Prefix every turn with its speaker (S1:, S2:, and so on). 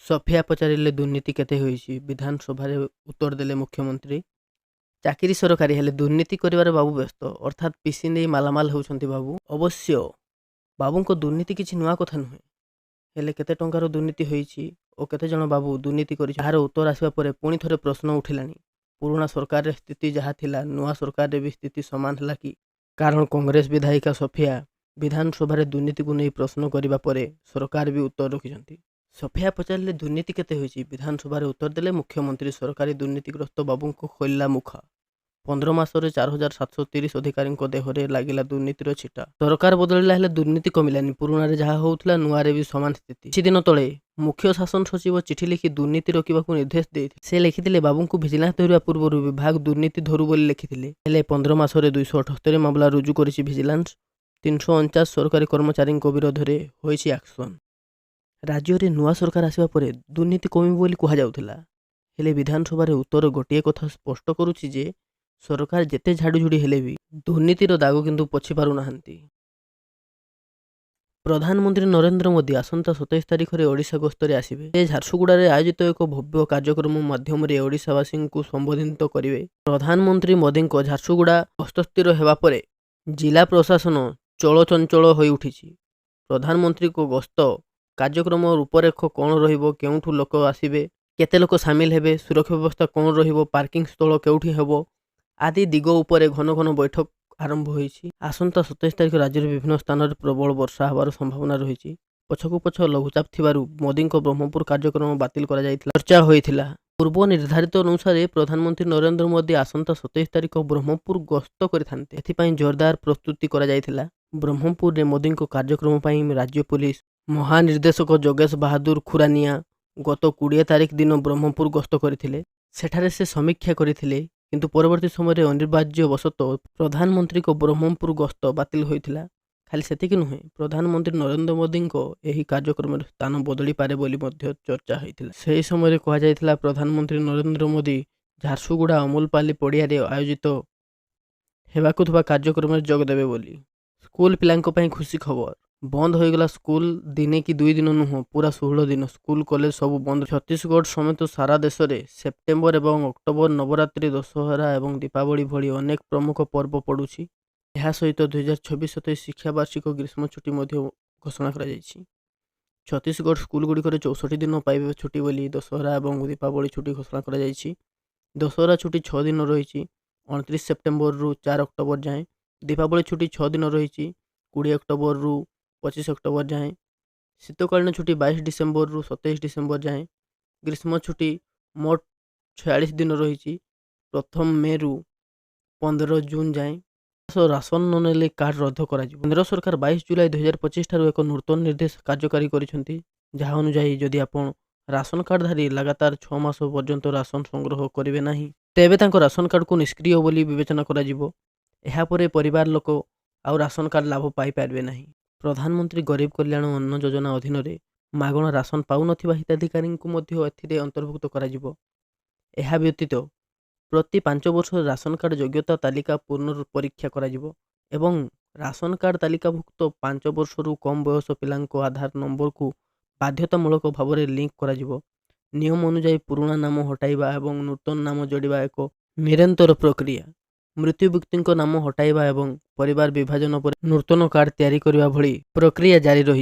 S1: ସଫିଆ ପଚାରିଲେ ଦୁର୍ନୀତି କେତେ ହୋଇଛି? ବିଧାନସଭାରେ ଉତ୍ତର ଦେଲେ ମୁଖ୍ୟମନ୍ତ୍ରୀ। ଚାକିରି ସରକାରୀ ହେଲେ ଦୁର୍ନୀତି କରିବାରେ ବାବୁ ବ୍ୟସ୍ତ, ଅର୍ଥାତ୍ ପିସି ନେଇ ମାଲାମାଲ ହେଉଛନ୍ତି ବାବୁ। ଅବଶ୍ୟ ବାବୁଙ୍କ ଦୁର୍ନୀତି କିଛି ନୂଆ କଥା ନୁହେଁ। ହେଲେ କେତେ ଟଙ୍କାର ଦୁର୍ନୀତି ହୋଇଛି ଓ କେତେଜଣ ବାବୁ ଦୁର୍ନୀତି କରିଛି, ଏହାର ଉତ୍ତର ଆସିବା ପରେ ପୁଣି ଥରେ ପ୍ରଶ୍ନ ଉଠିଲାଣି। ପୁରୁଣା ସରକାରରେ ସ୍ଥିତି ଯାହା ଥିଲା, ନୂଆ ସରକାରରେ ବି ସ୍ଥିତି ସମାନ ହେଲା କି? କାରଣ କଂଗ୍ରେସ ବିଧାୟିକା ସଫିଆ ବିଧାନସଭାରେ ଦୁର୍ନୀତିକୁ ନେଇ ପ୍ରଶ୍ନ କରିବା ପରେ ସରକାର ବି ଉତ୍ତର ରଖିଛନ୍ତି। ସଫିଆ ପଚାରିଲେ ଦୁର୍ନୀତି କେତେ ହୋଇଛି? ବିଧାନସଭାରେ ଉତ୍ତର ଦେଲେ ମୁଖ୍ୟମନ୍ତ୍ରୀ। ସରକାରୀ ଦୁର୍ନୀତିଗ୍ରସ୍ତ ବାବୁଙ୍କ ଖୋଲିଲା ମୁଖ। 15 ମାସରେ 4730 ଅଧିକାରୀଙ୍କ ଦେହରେ ଲାଗିଲା ଦୁର୍ନୀତିର ଛିଟା। ସରକାର ବଦଳିଲା ହେଲେ ଦୁର୍ନୀତି କମିଲାନି। ପୁରୁଣାରେ ଯାହା ହେଉଥିଲା ନୂଆରେ ବି ସମାନ ସ୍ଥିତି। କିଛି ଦିନ ତଳେ ମୁଖ୍ୟ ଶାସନ ସଚିବ ଚିଠି ଲେଖି ଦୁର୍ନୀତି ରୋକିବାକୁ ନିର୍ଦ୍ଦେଶ ଦେଇଥିଲେ। ସେ ଲେଖିଥିଲେ ବାବୁଙ୍କୁ ଭିଜିଲାନ୍ସ ଧରିବା ପୂର୍ବରୁ ବିଭାଗ ଦୁର୍ନୀତି ଧରୁ ବୋଲି ଲେଖିଥିଲେ। ହେଲେ 15 ମାସରେ 278 ମାମଲା ରୁଜୁ କରିଛି ଭିଜିଲାନ୍ସ। 349 ସରକାରୀ କର୍ମଚାରୀଙ୍କ ବିରୋଧରେ ହୋଇଛି ଆକ୍ସନ। ରାଜ୍ୟରେ ନୂଆ ସରକାର ଆସିବା ପରେ ଦୁର୍ନୀତି କମିବ ବୋଲି କୁହାଯାଉଥିଲା। ହେଲେ ବିଧାନସଭାରେ ଉତ୍ତର ଗୋଟିଏ କଥା ସ୍ପଷ୍ଟ କରୁଛି ଯେ ସରକାର ଯେତେ ଝାଡ଼ୁଝୁଡ଼ି ହେଲେ ବି ଦୁର୍ନୀତିର ଦାଗ କିନ୍ତୁ ପୋଛି ପାରୁନାହାନ୍ତି। ପ୍ରଧାନମନ୍ତ୍ରୀ ନରେନ୍ଦ୍ର ମୋଦି ଆସନ୍ତା 27 ତାରିଖରେ ଓଡ଼ିଶା ଗସ୍ତରେ ଆସିବେ। ସେ ଝାରସୁଗୁଡ଼ାରେ ଆୟୋଜିତ ଏକ ଭବ୍ୟ କାର୍ଯ୍ୟକ୍ରମ ମାଧ୍ୟମରେ ଓଡ଼ିଶାବାସୀଙ୍କୁ ସମ୍ବୋଧିତ କରିବେ। ପ୍ରଧାନମନ୍ତ୍ରୀ ମୋଦିଙ୍କ ଝାରସୁଗୁଡ଼ା ଗସ୍ତ ସ୍ଥିର ହେବା ପରେ ଜିଲ୍ଲା ପ୍ରଶାସନ ଚଳଚଞ୍ଚଳ ହୋଇଉଠିଛି। ପ୍ରଧାନମନ୍ତ୍ରୀଙ୍କ ଗସ୍ତ କାର୍ଯ୍ୟକ୍ରମ ରୂପରେଖ କ'ଣ ରହିବ, କେଉଁଠୁ ଲୋକ ଆସିବେ, କେତେ ଲୋକ ସାମିଲ ହେବେ, ସୁରକ୍ଷା ବ୍ୟବସ୍ଥା କ'ଣ ରହିବ, ପାର୍କିଂ ସ୍ଥଳ କେଉଁଠି ହେବ ଆଦି ଦିଗ ଉପରେ ଘନ ଘନ ବୈଠକ ଆରମ୍ଭ ହୋଇଛି। ଆସନ୍ତା 27 ତାରିଖ ରାଜ୍ୟର ବିଭିନ୍ନ ସ୍ଥାନରେ ପ୍ରବଳ ବର୍ଷା ହେବାର ସମ୍ଭାବନା ରହିଛି। ପଛକୁ ପଛ ଲଘୁଚାପ ଥିବାରୁ ମୋଦିଙ୍କ ବ୍ରହ୍ମପୁର କାର୍ଯ୍ୟକ୍ରମ ବାତିଲ କରାଯାଇଥିଲା। ଚର୍ଚ୍ଚା ହୋଇଥିଲା। ପୂର୍ବ ନିର୍ଦ୍ଧାରିତ ଅନୁସାରେ ପ୍ରଧାନମନ୍ତ୍ରୀ ନରେନ୍ଦ୍ର ମୋଦି ଆସନ୍ତା 27 ତାରିଖ ବ୍ରହ୍ମପୁର ଗସ୍ତ କରିଥାନ୍ତେ। ଏଥିପାଇଁ ଜୋରଦାର ପ୍ରସ୍ତୁତି କରାଯାଇଥିଲା। ବ୍ରହ୍ମପୁରରେ ମୋଦିଙ୍କ କାର୍ଯ୍ୟକ୍ରମ ପାଇଁ ରାଜ୍ୟ ପୁଲିସ ମହାନିର୍ଦ୍ଦେଶକ ଯୋଗେଶ ବାହାଦୁର ଖୁରାନିଆ ଗତ 20 ତାରିଖ ଦିନ ବ୍ରହ୍ମପୁର ଗସ୍ତ କରିଥିଲେ। ସେଠାରେ ସେ ସମୀକ୍ଷା କରିଥିଲେ, କିନ୍ତୁ ପରବର୍ତ୍ତୀ ସମୟରେ ଅନିବାର୍ଯ୍ୟ ବଶତଃ ପ୍ରଧାନମନ୍ତ୍ରୀଙ୍କ ବ୍ରହ୍ମପୁର ଗସ୍ତ ବାତିଲ ହୋଇଥିଲା। ଖାଲି ସେତିକି ନୁହେଁ, ପ୍ରଧାନମନ୍ତ୍ରୀ ନରେନ୍ଦ୍ର ମୋଦିଙ୍କ ଏହି କାର୍ଯ୍ୟକ୍ରମରେ ସ୍ଥାନ ବଦଳିପାରେ ବୋଲି ମଧ୍ୟ ଚର୍ଚ୍ଚା ହୋଇଥିଲା। ସେହି ସମୟରେ କୁହାଯାଇଥିଲା ପ୍ରଧାନମନ୍ତ୍ରୀ ନରେନ୍ଦ୍ର ମୋଦି ଝାରସୁଗୁଡ଼ା ଅମୁଲପାଲି ପଡ଼ିଆରେ ଆୟୋଜିତ ହେବାକୁ ଥିବା କାର୍ଯ୍ୟକ୍ରମରେ ଯୋଗ ଦେବେ ବୋଲି। ସ୍କୁଲ ପିଲାଙ୍କ ପାଇଁ ଖୁସି ଖବର। ବନ୍ଦ ହୋଇଗଲା ସ୍କୁଲ। ଦିନେ କି 2 ଦିନ ନୁହଁ, ପୁରା 16 ଦିନ ସ୍କୁଲ କଲେଜ ସବୁ ବନ୍ଦ। ଛତିଶଗଡ଼ ସମେତ ସାରା ଦେଶରେ ସେପ୍ଟେମ୍ବର ଏବଂ ଅକ୍ଟୋବର ନବରାତ୍ରି, ଦଶହରା ଏବଂ ଦୀପାବଳି ଭଳି ଅନେକ ପ୍ରମୁଖ ପର୍ବ ପଡ଼ୁଛି। ଏହା ସହିତ 2026-27 ଶିକ୍ଷାବାର୍ଷିକ ଗ୍ରୀଷ୍ମ ଛୁଟି ମଧ୍ୟ ଘୋଷଣା କରାଯାଇଛି। ଛତିଶଗଡ଼ ସ୍କୁଲଗୁଡ଼ିକରେ 64 ଦିନ ପାଇବେ ଛୁଟି ବୋଲି ଦଶହରା ଏବଂ ଦୀପାବଳି ଛୁଟି ଘୋଷଣା କରାଯାଇଛି। ଦଶହରା ଛୁଟି 6 ଦିନ ରହିଛି, 29 ସେପ୍ଟେମ୍ବରରୁ 4 ଅକ୍ଟୋବର ଯାଏଁ। ଦୀପାବଳି ଛୁଟି 6 ଦିନ ରହିଛି, 20 ଅକ୍ଟୋବରରୁ 25 ଅକ୍ଟୋବର ଯାଏଁ। ଶୀତକାଳୀନ ଛୁଟି 22 ଡିସେମ୍ବରରୁ 27 ଡିସେମ୍ବର ଯାଏଁ। ଗ୍ରୀଷ୍ମ ଛୁଟି ମୋଟ 46 ଦିନ ରହିଛି, 1 ମେରୁ 15 ଜୁନ ଯାଏଁ। ରାସନ ନ ନେଲେ କାର୍ଡ ରଦ୍ଦ କରାଯିବ। କେନ୍ଦ୍ର ସରକାର 22 ଜୁଲାଇ 2025 ଠାରୁ ଏକ ନୂତନ ନିର୍ଦ୍ଦେଶ କାର୍ଯ୍ୟକାରୀ କରିଛନ୍ତି, ଯାହା ଅନୁଯାୟୀ ଯଦି ଆପଣ ରାସନ କାର୍ଡଧାରୀ ଲାଗାତାର 6 ମାସ ପର୍ଯ୍ୟନ୍ତ ରାସନ ସଂଗ୍ରହ କରିବେ ନାହିଁ, ତେବେ ତାଙ୍କ ରାସନ କାର୍ଡକୁ ନିଷ୍କ୍ରିୟ ବୋଲି ବିବେଚନା କରାଯିବ। ଏହାପରେ ପରିବାର ଲୋକ ଆଉ ରାସନ କାର୍ଡ ଲାଭ ପାଇପାରିବେ ନାହିଁ। ପ୍ରଧାନମନ୍ତ୍ରୀ ଗରିବ କଲ୍ୟାଣ ଅନ୍ନ ଯୋଜନା ଅଧୀନରେ ମାଗଣା ରାସନ ପାଉନଥିବା ହିତାଧିକାରୀଙ୍କୁ ମଧ୍ୟ ଏଥିରେ ଅନ୍ତର୍ଭୁକ୍ତ କରାଯିବ। ଏହା ବ୍ୟତୀତ ପ୍ରତି 5 ବର୍ଷରେ ରାସନ କାର୍ଡ ଯୋଗ୍ୟତା ତାଲିକା ପୁନଃପରୀକ୍ଷା କରାଯିବ ଏବଂ ରାସନ କାର୍ଡ ତାଲିକାଭୁକ୍ତ 5 ବର୍ଷରୁ କମ୍ ବୟସ ପିଲାଙ୍କ ଆଧାର ନମ୍ବରକୁ ବାଧ୍ୟତାମୂଳକ ଭାବରେ ଲିଙ୍କ କରାଯିବ। ନିୟମ ଅନୁଯାୟୀ ପୁରୁଣା ନାମ ହଟାଇବା ଏବଂ ନୂତନ ନାମ ଯୋଡ଼ିବା ଏକ ନିରନ୍ତର ପ୍ରକ୍ରିୟା। ମୃତ୍ୟୁ ବ୍ୟକ୍ତିଙ୍କ ନାମ ହଟାଇବା ଏବଂ ପରିବାର ବିଭାଜନ ପରେ ନୂତନ କାର୍ଡ ତିଆରି କରିବା ଭଳି ପ୍ରକ୍ରିୟା ଜାରି ରହିଛି।